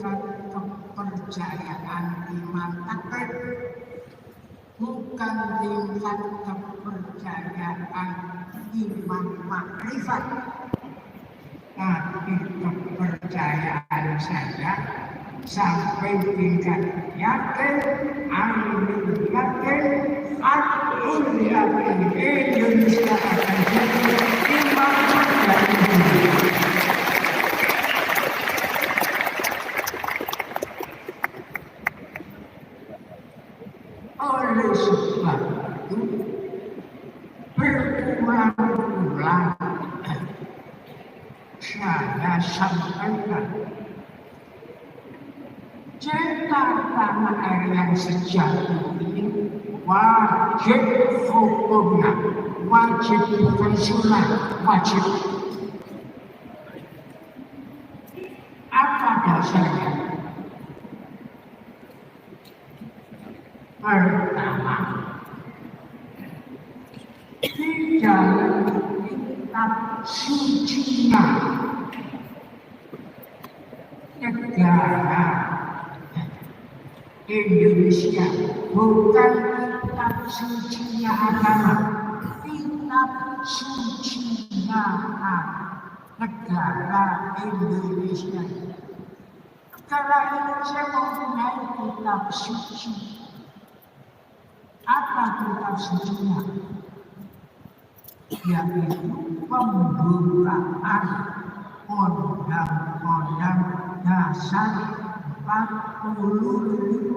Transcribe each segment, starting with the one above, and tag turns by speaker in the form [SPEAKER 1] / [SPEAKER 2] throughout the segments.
[SPEAKER 1] tingkat kepercayaan iman takdir, bukan tingkat kepercayaan iman makrifat, tapi kepercayaan saya sampai tingkat yakin, ainul yakin, atul yakin, Indonesia akan jadi iman dari dunia. Oleh sebab itu berulang-ulang saya sampaikan cinta tanah air yang sejati ini wajib hukumnya, wajib bukan sunat, wajib. Apa dasarnya? Pertama, di dalam kitab sucinya negara Indonesia, bukan kitab sucinya agama, kitab sucinya negara Indonesia. Negara Indonesia mempunyai kitab suci. Apa kitab sucinya? Yaitu pembukaan undang-undang dasar 45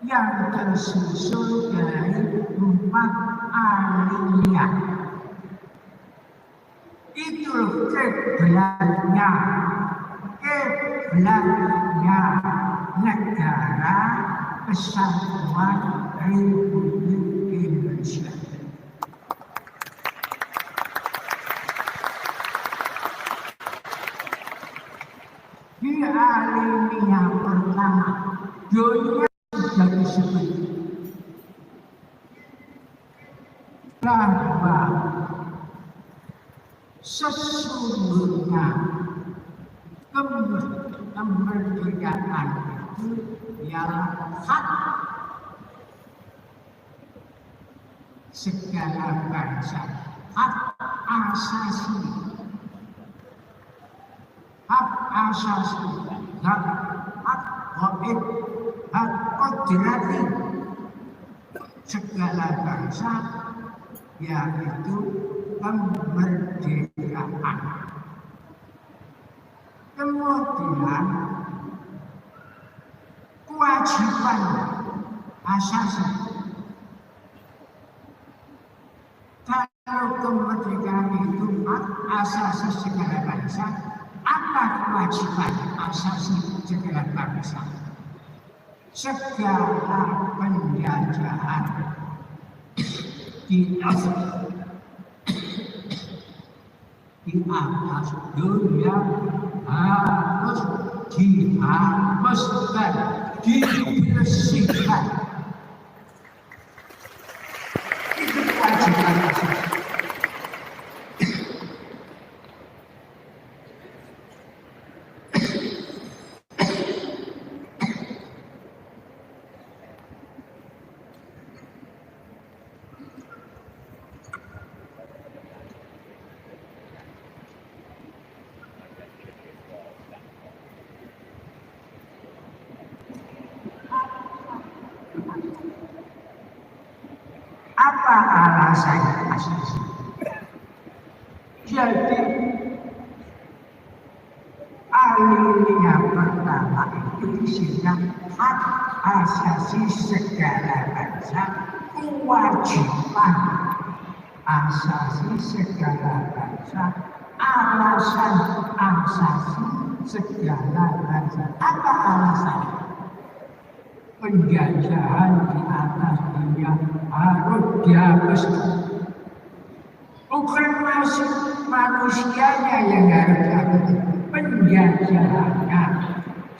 [SPEAKER 1] yang tersusun dari 4 alinea. Itu kiblatnya negara Kesatuan Republik Indonesia. Di alinea pertama, dunia sudah disebut bahwa sesungguhnya kemerdekaan itu ialah hak segala bangsa, hak asasi, hak gaib, hak kodrati segala bangsa, yaitu kemerdekaan. Kemudian kewajiban asasi. Kalau kemerdekaan itu hak asasi segala bangsa, apa kewajiban asasi segala bangsa? Segala penjajahan di atas dunia harus dihapuskan, dibersihkan. Itu kewajiban asasi. Apa alasan asasi? Jadi alinea pertama itu isinya hak asasi segala bangsa, kewajiban asasi segala bangsa, alasan asasi segala bangsa. Apa alasan? Penjajahan di atas dunia harus dihapuskan. Bukan manusianya yang harus dihapuskan, penjajahannya,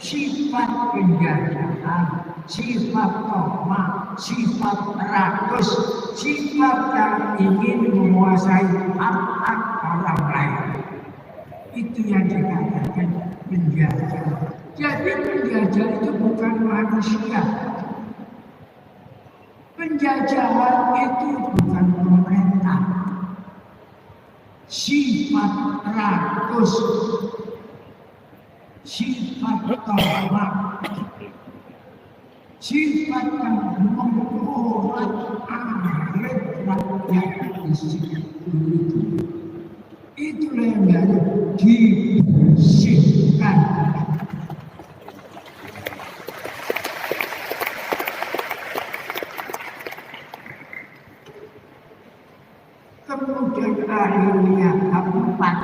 [SPEAKER 1] sifat penjajahan, sifat tomak, sifat rakus, sifat yang ingin menguasai hak-hak orang lain. Itu yang dikatakan penjajahan. Jadi penjajah itu bukan manusia. Penjajahan itu bukan pemerintah. Sifat rakus, sifat tolak, sifat yang membuat alit rakyat di situ itulah yang harus dibersihkan. Kemudian akhirnya keempat,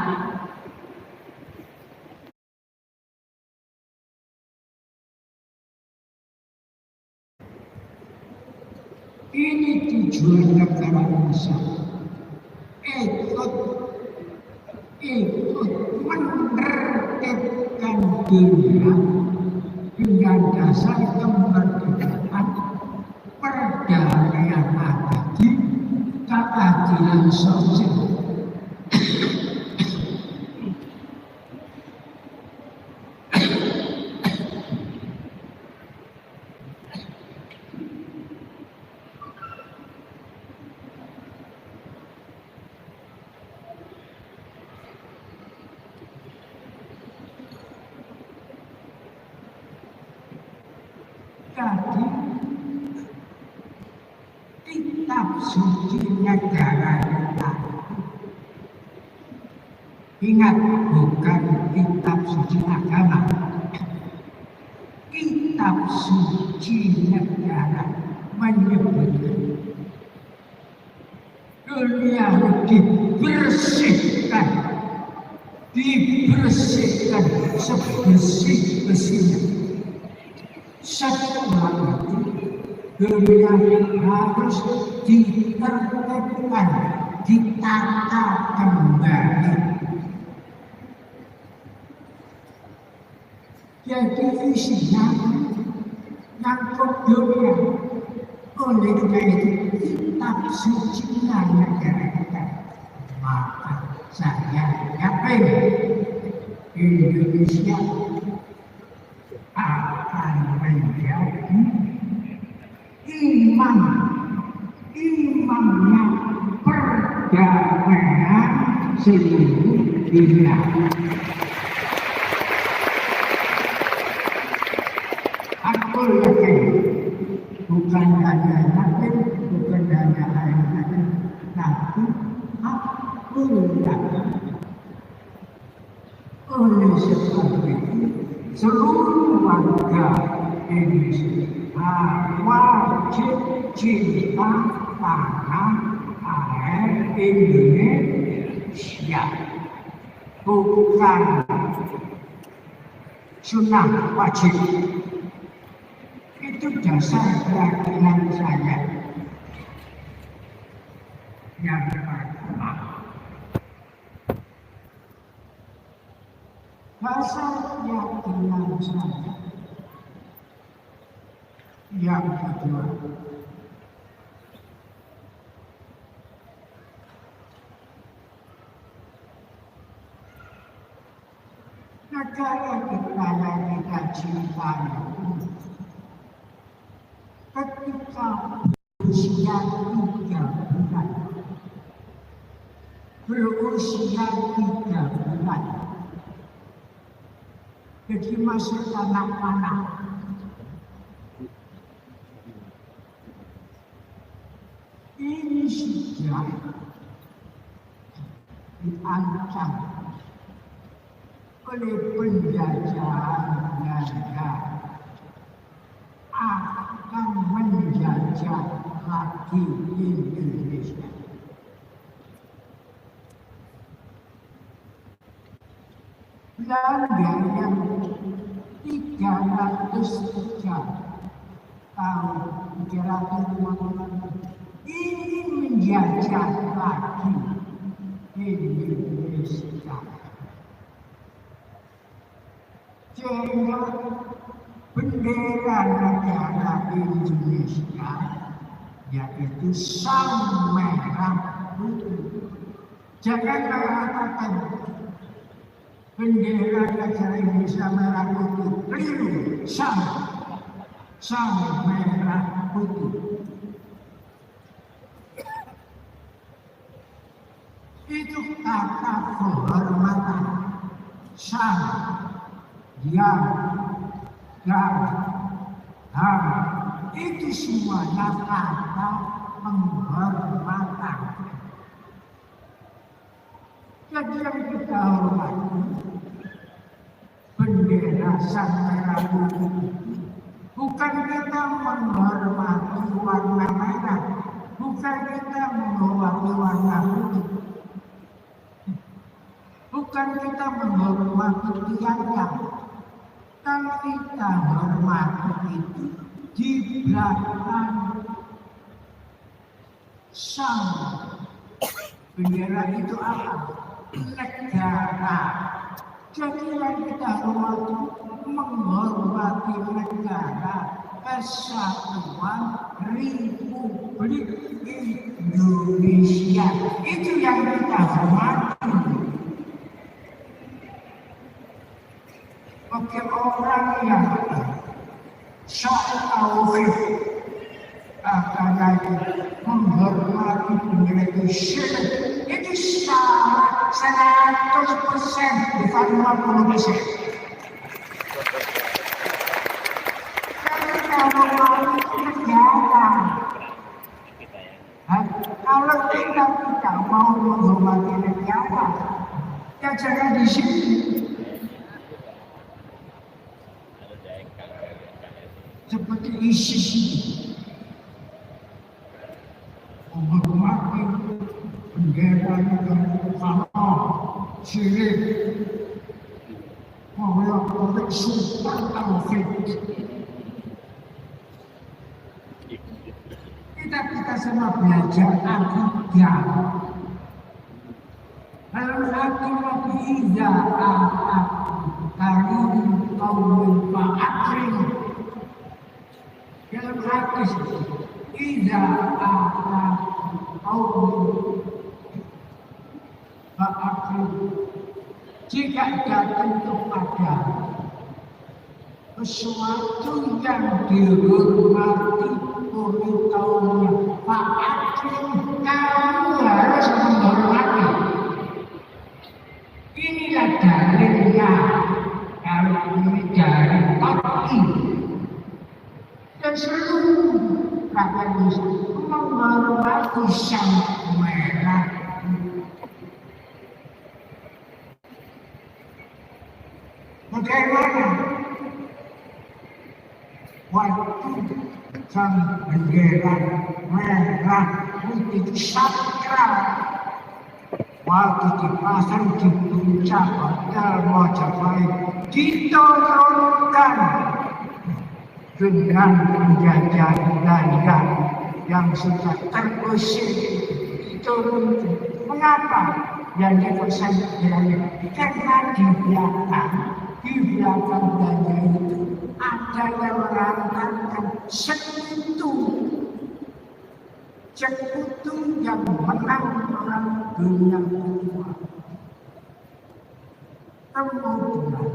[SPEAKER 1] ini tujuan negara Indonesia. Ikut menertibkan dunia dengan dasar kemerdekaan, perdamaian abadi, keadilan sosial. Jadi kitab suci negara kita, ingat bukan kitab suci agama, kitab suci negara menyebutkan dunia dibersihkan sebersih-bersihnya. Setelah itu dunia harus ditertibkan, ditata kembali. Jadi isinya nyangkut dunia. Oleh karena itu kitab suci negara kita. Maka saya yakin Indonesia akan menjadi imamnya perdamaian seluruh dunia. Aku yakin, bukan hanya yakin, bukan hanya yakin, tapi aku yakin. Oleh sebab itu, seluruh warga Indonesia wajib cinta tanah air Indonesia, bukan sunnah wajib. Itu dasar keyakinan saya. Yang pertama, dasar keyakinan saya. Yang kedua, negara kita yang kita cintai ketika berusia 3 bulan, jadi masih anak-anak. Ini sudah diancam oleh penjajahan Belanda akan menjajah lagi Indonesia. Belanda yang 303 tahun, 350 ini menjajah lagi Indonesia. Sehingga bendera negara Indonesia yaitu sang merah putih. Jangan mengatakan bendera negara Indonesia merah putih, keliru. sang merah putih. Itu kata kehormatan, sang, yang, dan, itu semuanya kata penghormatan. Jadi yang kita hormati bendera sang merah putih. Bukan kita menghormati warna merah, bukan kita menghormati warna putih, bukan kita menghormati tiang-tiang, tapi kita hormati itu di belakang sang bendera itu apa? Negara. Jadi yang kita hormati menghormati negara Kesatuan Republik Indonesia. Itu yang kita hormati. Bagi orang yang tauhid akan menghormati bendera itu syirik, itu salah 100%, bukan 50%. Kalau mau itu negara, kalau kita tidak mau menghormati negara, ya jangan di sini. Seperti ISIS menghormati bendera negara syirik, menghormati Sultan Tauhid. Kita semua belajar akidah. Al-Haqimah iza karim qawmin fa'akrim. Dalam hadis iza qawmin fa'akrim. Jika datang kepada sesuatu yang dihormati oleh kaumnya, fa'akrim, kamu harus menghormati. Inilah dalilnya. Kalau ini dari Qat'i dan seluruh rakyat Indonesia menghormati sang merah. Bagaimana waktu sang bendera merah putih sakral waktu dipasang di puncak Hotel Majapahit diturunkan dengan penjajahan Belanda yang sudah terusir diturunkan. Mengapa? Yang dipasang bendera karena di belakang Belanda itu ada yang mengatakan sekutu yang menang perang dunia kedua. Kemudian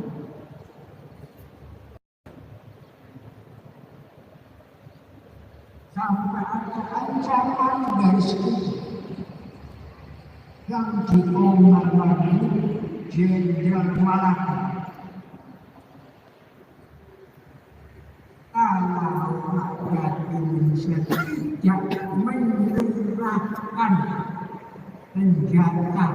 [SPEAKER 1] sampai ada ancaman dari sekutu yang diomongkan Jenderal Malaka. Kalau rakyat Indonesia tidak menyerahkan senjata